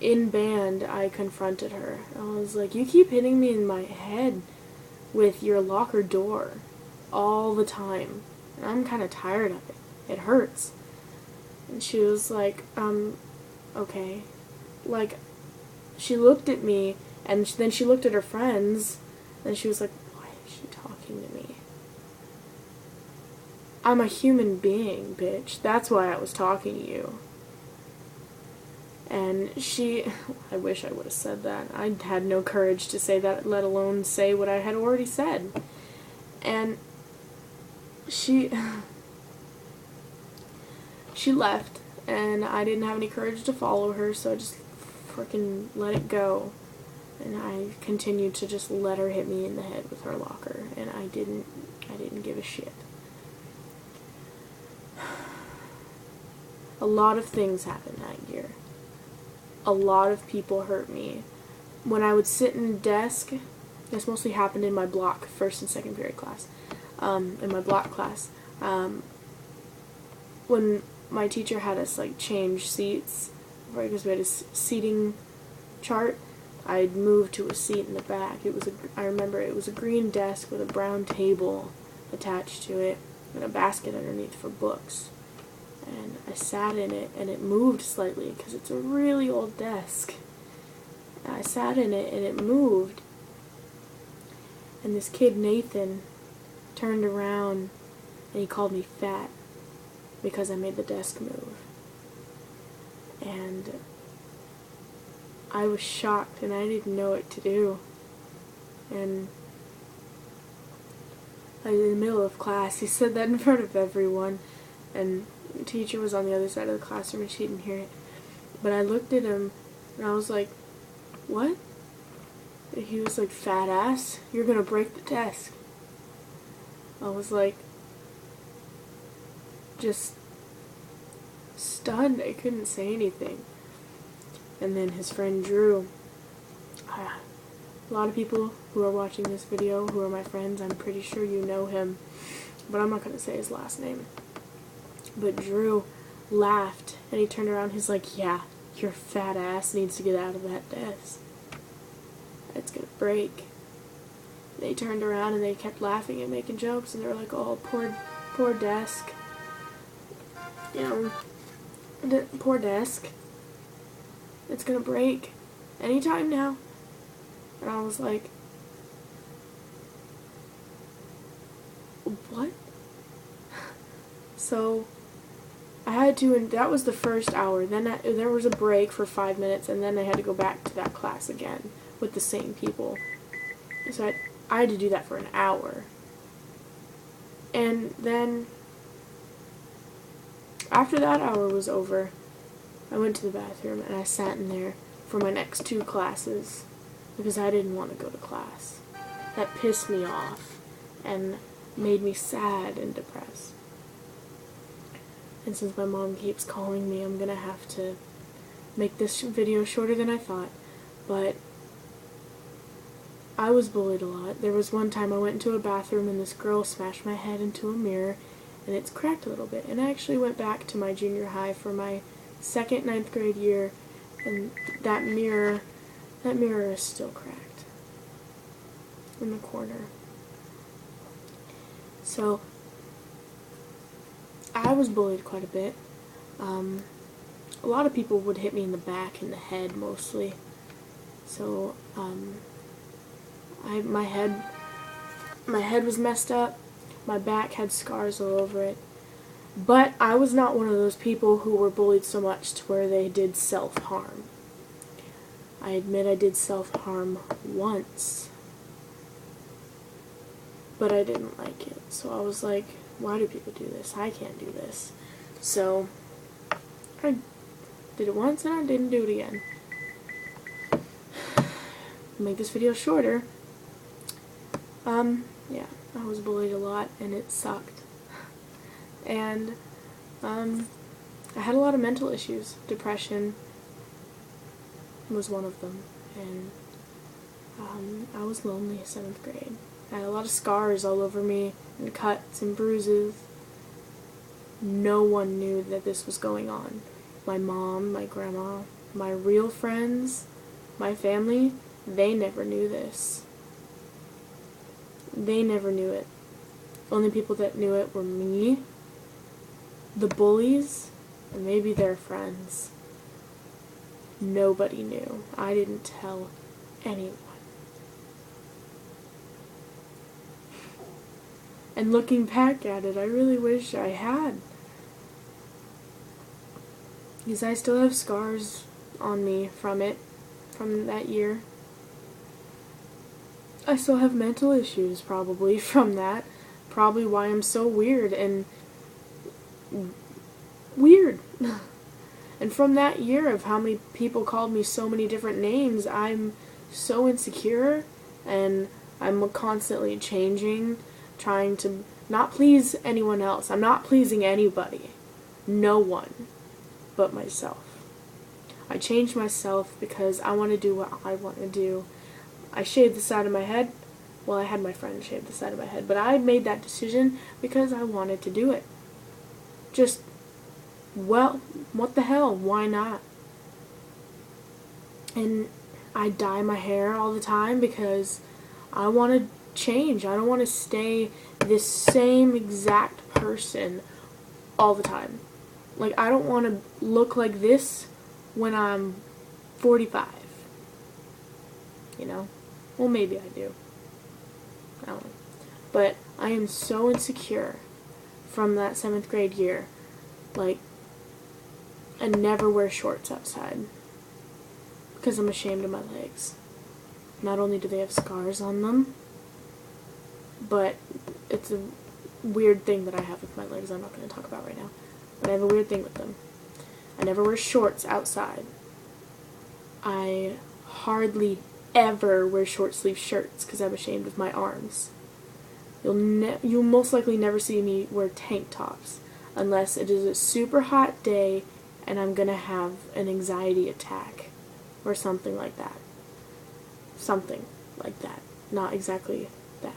in band, I confronted her. I was like, you keep hitting me in my head with your locker door all the time. And I'm kind of tired of it. It hurts. And she was like, okay. Like, she looked at me, and then she looked at her friends, and she was like, why is she talking to me? I'm a human being, bitch. That's why I was talking to you. And I wish I would have said that. I had no courage to say that, let alone say what I had already said. And she left, and I didn't have any courage to follow her, so I just freaking let it go. And I continued to just let her hit me in the head with her locker, and I didn't give a shit. A lot of things happened that year. A lot of people hurt me. When I would sit in a desk, this mostly happened in my block, first and second period class, in my block class. When my teacher had us like change seats, because we had a seating chart, I'd move to a seat in the back. I remember it was a green desk with a brown table attached to it and a basket underneath for books. And I sat in it, and it moved slightly because it's a really old desk. And I sat in it, and it moved. And this kid, Nathan, turned around, and he called me fat because I made the desk move. And I was shocked, and I didn't know what to do. And in the middle of class, he said that in front of everyone, and the teacher was on the other side of the classroom and she didn't hear it. But I looked at him and I was like, what? And he was like, fat ass, you're gonna break the desk. I was like, just stunned. I couldn't say anything. And then his friend Drew, a lot of people who are watching this video who are my friends, I'm pretty sure you know him, but I'm not gonna say his last name. But Drew laughed, and he turned around, he's like, yeah, your fat ass needs to get out of that desk. It's gonna break. They turned around, and they kept laughing and making jokes, and they were like, oh, poor desk. You know, poor desk. It's gonna break anytime now. And I was like, what? So I had to, and that was the first hour. Then there was a break for 5 minutes, and then I had to go back to that class again with the same people. So I had to do that for an hour. And then after that hour was over, I went to the bathroom and I sat in there for my next 2 classes because I didn't want to go to class. That pissed me off and made me sad and depressed. And since my mom keeps calling me, I'm gonna have to make this video shorter than I thought. But I was bullied a lot. There was one time I went into a bathroom and this girl smashed my head into a mirror and it's cracked a little bit. And I actually went back to my junior high for my second 9th grade year, and that mirror is still cracked in the corner. So I was bullied quite a bit. A lot of people would hit me in the back and the head mostly. So my head was messed up. My back had scars all over it. But I was not one of those people who were bullied so much to where they did self-harm. I admit I did self-harm once, but I didn't like it. So I was like, why do people do this? I can't do this. So I did it once and I didn't do it again. Make this video shorter. Yeah, I was bullied a lot and it sucked. And I had a lot of mental issues. Depression was one of them. And I was lonely in 7th grade. I had a lot of scars all over me and cuts and bruises. No one knew that this was going on. My mom, my grandma, my real friends, my family, they never knew this. They never knew it. Only people that knew it were me, the bullies, and maybe their friends. Nobody knew. I didn't tell anyone. And looking back at it, I really wish I had. Because I still have scars on me from it, from that year. I still have mental issues, probably, from that. Probably why I'm so weird and weird. And from that year of how many people called me so many different names, I'm so insecure, and I'm constantly changing, trying to not please anyone else. I'm not pleasing anybody. No one but myself. I changed myself because I want to do what I want to do. I shaved the side of my head. Well, I had my friend shave the side of my head, but I made that decision because I wanted to do it. Just, well, what the hell? Why not? And I dye my hair all the time because I want to change. I don't want to stay this same exact person all the time. Like, I don't want to look like this when I'm 45. You know? Well, maybe I do. I don't know. But I am so insecure from that 7th grade year. Like, I never wear shorts outside because I'm ashamed of my legs. Not only do they have scars on them, but it's a weird thing that I have with my legs I'm not going to talk about right now. But I have a weird thing with them. I never wear shorts outside. I hardly ever wear short sleeve shirts because I'm ashamed of my arms. You'll most likely never see me wear tank tops unless it is a super hot day and I'm going to have an anxiety attack or something like that. Something like that. Not exactly that.